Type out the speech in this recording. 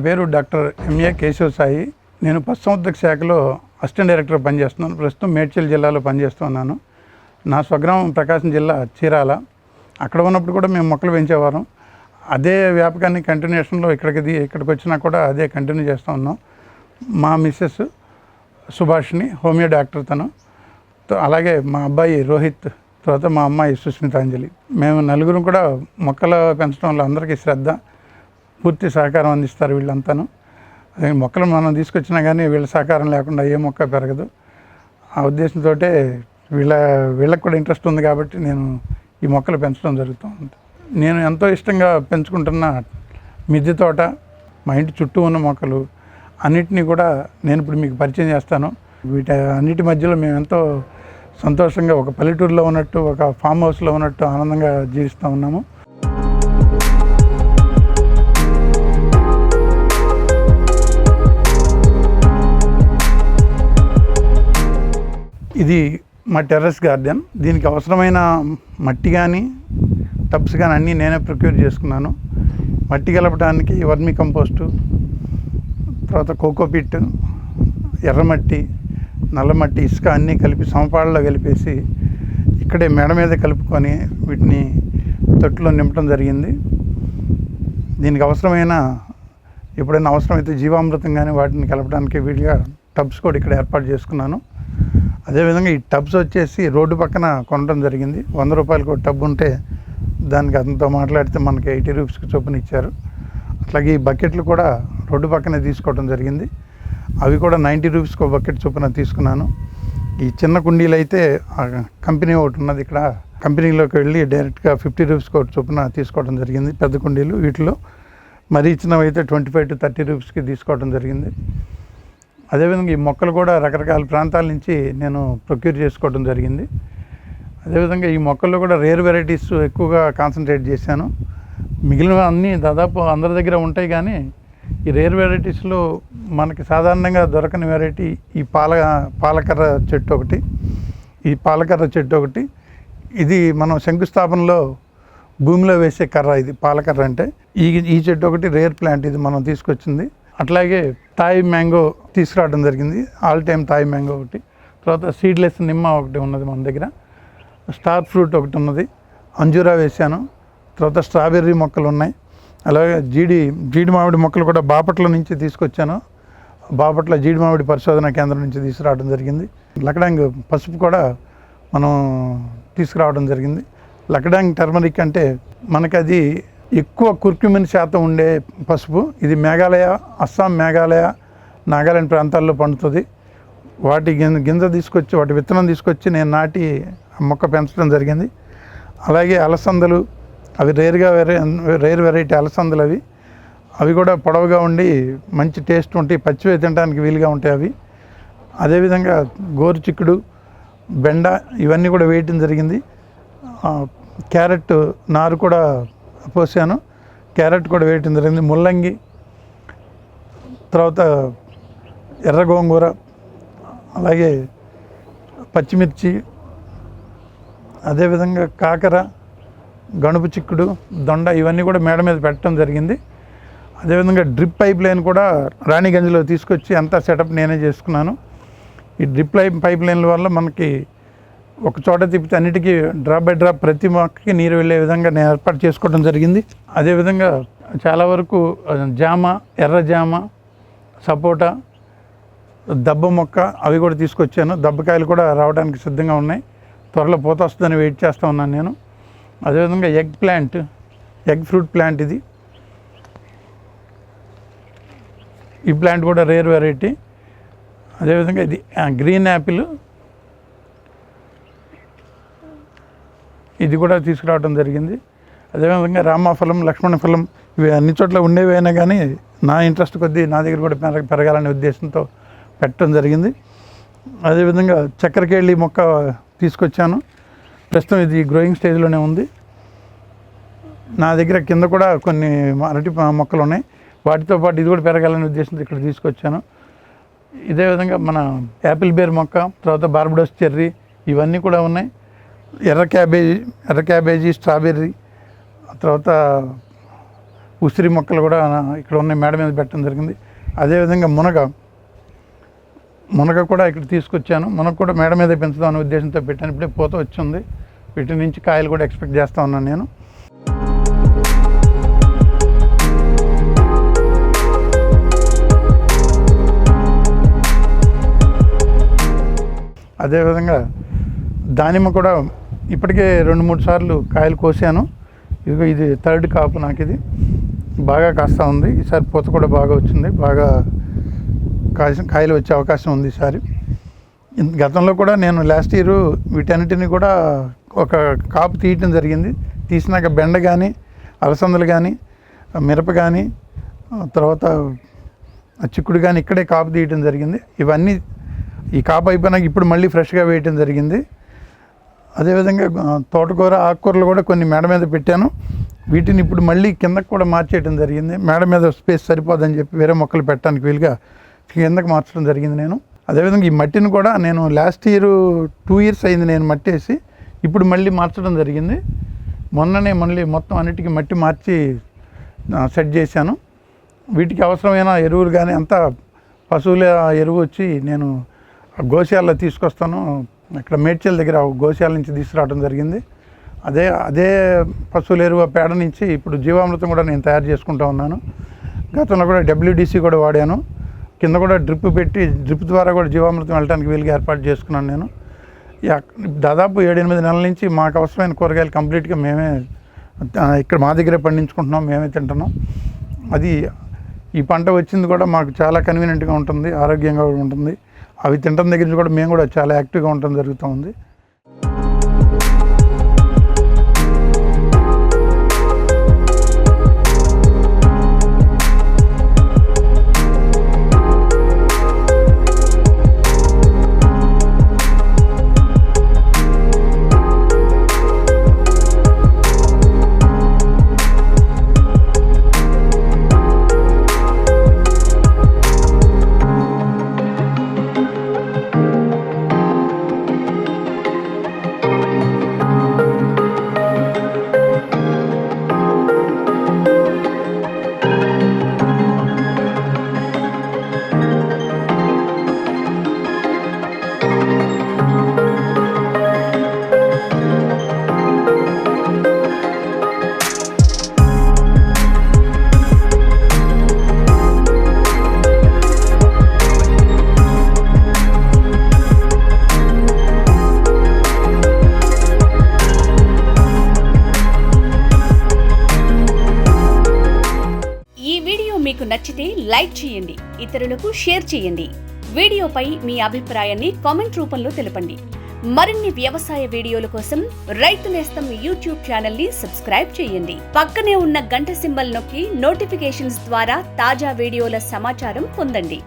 పేరు doctor MA Keshava Sai. నేను పశుసంవర్ధక శాఖలో అసిస్టెంట్ డైరెక్టర్ పనిచేస్తున్నాను. ప్రస్తుతం మేడ్చల్ జిల్లాలో పనిచేస్తున్నాను. నా స్వగ్రామం ప్రకాశం జిల్లా చీరాల. అక్కడ ఉన్నప్పుడు కూడా మేము మొక్కలు పెంచేవారం. అదే వ్యాపకాన్ని కంటిన్యూషన్లో ఇక్కడికి వచ్చినా కూడా అదే కంటిన్యూ చేస్తూ ఉన్నాం. మా మిస్సెస్ సుభాష్ని హోమియో డాక్టర్ తను, అలాగే మా అబ్బాయి రోహిత్, తర్వాత మా అమ్మాయి సుస్మితాంజలి. మేము నలుగురు కూడా మొక్కలు పెంచడంలో అందరికీ శ్రద్ధ, పూర్తి సహకారం అందిస్తారు వీళ్ళంతాను. అదే మొక్కలు మనం తీసుకొచ్చినా కానీ వీళ్ళ సహకారం లేకుండా ఏ మొక్క పెరగదు. ఆ ఉద్దేశంతో వీళ్ళకి కూడా ఇంట్రెస్ట్ ఉంది కాబట్టి నేను ఈ మొక్కలు పెంచడం జరుగుతూ ఉంది. నేను ఎంతో ఇష్టంగా పెంచుకుంటున్న మిద్దె తోట, మా ఇంటి చుట్టూ ఉన్న మొక్కలు అన్నిటినీ కూడా నేను ఇప్పుడు మీకు పరిచయం చేస్తాను. అన్నిటి మధ్యలో మేము ఎంతో సంతోషంగా ఒక పల్లెటూరులో ఉన్నట్టు, ఒక ఫామ్ హౌస్లో ఉన్నట్టు ఆనందంగా జీవిస్తూ ఉన్నాము. ఇది మా టెర్రస్ గార్డెన్. దీనికి అవసరమైన మట్టి కానీ టబ్స్ కానీ అన్నీ నేనే ప్రొక్యూర్ చేసుకున్నాను. మట్టి కలపడానికి వర్మీ కంపోస్టు, తర్వాత కోకోపీట్, ఎర్రమట్టి, నల్లమట్టి, ఇసుక అన్నీ కలిపి సమపాళ్ళలో కలిపేసి ఇక్కడే మేడ మీద కలుపుకొని వీటిని తొట్టులో నింపడం జరిగింది. దీనికి అవసరమైన ఎప్పుడైనా అవసరమైతే జీవామృతం కానీ వాటిని కలపడానికి వీటిగా టబ్స్ కూడా ఇక్కడ ఏర్పాటు చేసుకున్నాను. అదేవిధంగా ఈ టబ్స్ వచ్చేసి రోడ్డు పక్కన కొనడం జరిగింది. 100 రూపాయలకు ఒక టబ్ ఉంటే దానికి అతనితో మాట్లాడితే మనకి 80 రూపీస్కి చొప్పున ఇచ్చారు. అట్లాగే ఈ బకెట్లు కూడా రోడ్డు పక్కనే తీసుకోవడం జరిగింది. అవి కూడా 90 రూపీస్కి ఒక బకెట్ చొప్పున తీసుకున్నాను. ఈ చిన్న కుండీలు అయితే కంపెనీ ఒకటి ఉన్నది, ఇక్కడ కంపెనీలోకి వెళ్ళి డైరెక్ట్గా 50 రూపీస్కి ఒకటి చొప్పున తీసుకోవడం జరిగింది. పెద్ద కుండీలు వీటిలో మరీ ఇచ్చినవి అయితే 25 to 30 రూపీస్కి తీసుకోవడం జరిగింది. అదేవిధంగా ఈ మొక్కలు కూడా రకరకాల ప్రాంతాల నుంచి నేను ప్రొక్యూర్ చేసుకోవడం జరిగింది. అదేవిధంగా ఈ మొక్కల్లో కూడా రేర్ వెరైటీస్ ఎక్కువగా కాన్సన్ట్రేట్ చేశాను. మిగిలిన అన్నీ దాదాపు అందరి దగ్గర ఉంటాయి, కానీ ఈ రేర్ వెరైటీస్లో మనకి సాధారణంగా దొరకని వెరైటీ ఈ పాలకర్ర చెట్టు ఒకటి. ఈ పాలకర్ర చెట్టు ఒకటి, ఇది మనం శంకుస్థాపనలో భూమిలో వేసే కర్ర. ఇది పాలకర్ర అంటే ఈ చెట్టు ఒకటి రేర్ ప్లాంట్, ఇది మనం తీసుకొచ్చింది. అట్లాగే థాయ్ మ్యాంగో తీసుకురావడం జరిగింది, ఆల్ టైమ్ థాయ్ మ్యాంగో ఒకటి. తర్వాత సీడ్లెస్ నిమ్మ ఒకటి ఉన్నది మన దగ్గర, స్టార్ ఫ్రూట్ ఒకటి ఉన్నది, అంజూరా వేశాను. తర్వాత స్ట్రాబెర్రీ మొక్కలు ఉన్నాయి. అలాగే జీడి మామిడి మొక్కలు కూడా బాపట్ల నుంచి తీసుకొచ్చాను. బాపట్ల జీడి మామిడి పరిశోధన కేంద్రం నుంచి తీసుకురావడం జరిగింది. లకడాంగ్ పసుపు కూడా మనం తీసుకురావడం జరిగింది. లకడాంగ్ టర్మరిక్ అంటే మనకి అది ఎక్కువ కుర్క్యుమిన్ శాతం ఉండే పసుపు. ఇది మేఘాలయ, అస్సాం, మేఘాలయ, నాగాలాండ్ ప్రాంతాల్లో పండుతుంది. వాటి గింజ తీసుకొచ్చి, వాటి విత్తనం తీసుకొచ్చి నేను నాటి మొక్క పెంచడం జరిగింది. అలాగే అలసందలు, అవి రేర్ వెరైటీ అలసందలు. అవి కూడా పొడవుగా ఉండి మంచి టేస్ట్ ఉంటాయి, పచ్చివే తినడానికి వీలుగా ఉంటాయి అవి. అదేవిధంగా గోరు చిక్కుడు, బెండ ఇవన్నీ కూడా వేయటం జరిగింది. క్యారెట్ నారు కూడా పోసాను, క్యారెట్ కూడా వేయటం జరిగింది. ముల్లంగి, తర్వాత ఎర్ర గోంగూర, అలాగే పచ్చిమిర్చి, అదేవిధంగా కాకర, గణుపు చిక్కుడు, దొండ ఇవన్నీ కూడా మేడ మీద పెట్టడం జరిగింది. అదేవిధంగా డ్రిప్ పైప్ లైన్ కూడా రాణిగంజ్లో తీసుకొచ్చి అంతా సెటప్ నేనే చేసుకున్నాను. ఈ డ్రిప్ పైప్ లైన్ల వల్ల మనకి ఒక చోట తిప్పితే అన్నిటికీ డ్రాప్ బై డ్రాప్ ప్రతి మొక్కకి నీరు వెళ్ళే విధంగా నేను ఏర్పాటు చేసుకోవడం జరిగింది. అదేవిధంగా చాలా వరకు జామ, ఎర్ర జామ, సపోటా, దబ్బ మొక్క అవి కూడా తీసుకొచ్చాను. దబ్బకాయలు కూడా రావడానికి సిద్ధంగా ఉన్నాయి, త్వరలో పూత వస్తుందని వెయిట్ చేస్తూ ఉన్నాను నేను. అదేవిధంగా ఎగ్ ఫ్రూట్ ప్లాంట్ ఇది. ఈ ప్లాంట్ కూడా రేర్ వెరైటీ. అదేవిధంగా ఇది గ్రీన్ యాపిల్, ఇది కూడా తీసుకురావడం జరిగింది. అదేవిధంగా రామఫలం, లక్ష్మణ ఫలం ఇవి అన్ని చోట్ల ఉండేవైనా కానీ నా ఇంట్రెస్ట్ కొద్దీ నా దగ్గర కూడా పెరగాలనే ఉద్దేశంతో పెట్టడం జరిగింది. అదేవిధంగా చక్కెరకేళి మొక్క తీసుకొచ్చాను. ప్రస్తుతం ఇది గ్రోయింగ్ స్టేజ్లోనే ఉంది. నా దగ్గర కింద కూడా కొన్ని అరటి మొక్కలు ఉన్నాయి, వాటితో పాటు ఇది కూడా పెరగాలనే ఉద్దేశంతో ఇక్కడ తీసుకొచ్చాను. ఇదే విధంగా మన యాపిల్ బేర్ మొక్క, తర్వాత బార్బడోస్ చెర్రీ ఇవన్నీ కూడా ఉన్నాయి. ఎర్ర క్యాబేజీ, స్ట్రాబెర్రీ, తర్వాత ఉసిరి మొక్కలు కూడా ఇక్కడ ఉన్నాయి, మేడ మీద పెట్టడం జరిగింది. అదేవిధంగా మునగ కూడా ఇక్కడ తీసుకొచ్చాను. మునగ కూడా మేడ మీద పెంచుదాం అనే ఉద్దేశంతో పెట్టాను. ఇప్పుడే పూత వచ్చింది. వీటి నుంచి కాయలు కూడా ఎక్స్పెక్ట్ చేస్తూ ఉన్నాను నేను. అదేవిధంగా దానిమ్మ కూడా ఇప్పటికే 2-3 సార్లు కాయలు కోసాను. ఇదిగో ఇది 3rd కాపు నాకు. ఇది బాగా కాస్తూ ఉంది. ఈసారి పూత కూడా బాగా వచ్చింది. బాగా కాయలు వచ్చే అవకాశం ఉంది ఈసారి. గతంలో కూడా నేను లాస్ట్ ఇయర్ వీటన్నిటిని కూడా ఒక కాపు తీయటం జరిగింది. తీసినాక బెండ కానీ, అలసందలు కానీ, మిరప కానీ, తర్వాత చిక్కుడు కానీ ఇక్కడే కాపు తీయటం జరిగింది. ఇవన్నీ ఈ కాపు అయిపోయినాక ఇప్పుడు మళ్ళీ ఫ్రెష్గా వేయటం జరిగింది. అదేవిధంగా తోటకూర, ఆకుకూరలు కూడా కొన్ని మేడ మీద పెట్టాను. వీటిని ఇప్పుడు మళ్ళీ కిందకు కూడా మార్చేయటం జరిగింది. మేడ మీద స్పేస్ సరిపోదని చెప్పి వేరే మొక్కలు పెట్టడానికి వీలుగా కిందకు మార్చడం జరిగింది నేను. అదేవిధంగా ఈ మట్టిని కూడా నేను లాస్ట్ ఇయర్ 2 years అయింది నేను మట్టి వేసి. ఇప్పుడు మళ్ళీ మార్చడం జరిగింది. మొన్ననే మళ్ళీ మొత్తం అన్నిటికీ మట్టి మార్చి సెట్ చేశాను. వీటికి అవసరమైన ఎరువులు కానీ అంతా పశువుల ఎరువు వచ్చి నేను గోశాలలో తీసుకొస్తాను. ఇక్కడ మేడ్చల్ దగ్గర గోశాల నుంచి తీసుకురావడం జరిగింది. అదే పశువుల ఎరువు పేడ నుంచి ఇప్పుడు జీవామృతం కూడా నేను తయారు చేసుకుంటూ ఉన్నాను. గతంలో కూడా WDC కూడా వాడాను. కింద కూడా డ్రిప్ ద్వారా కూడా జీవామృతం వెళ్ళడానికి వీలుగా ఏర్పాటు చేసుకున్నాను నేను. దాదాపు 7-8 నెలల నుంచి మాకు అవసరమైన కూరగాయలు కంప్లీట్గా మేమే ఇక్కడ మా దగ్గరే పండించుకుంటున్నాం, మేమే తింటున్నాం. అది ఈ పంట వచ్చింది కూడా మాకు చాలా కన్వీనియంట్గా ఉంటుంది, ఆరోగ్యంగా ఉంటుంది. అవి తినడం దగ్గర నుంచి కూడా మేము కూడా చాలా యాక్టివ్గా ఉండటం జరుగుతూ ఉంది. మీకు నచ్చితే లైక్ చేయండి, ఇతరులకు షేర్ చేయండి. వీడియోపై మీ అభిప్రాయాన్ని కామెంట్ రూపంలో తెలపండి. మరిన్ని వ్యవసాయ వీడియోల కోసం రైతు నేస్తం యూట్యూబ్ ఛానల్ ని సబ్స్క్రైబ్ చేయండి. పక్కనే ఉన్న గంట సింబల్ నొక్కి నోటిఫికేషన్స్ ద్వారా తాజా వీడియోల సమాచారం పొందండి.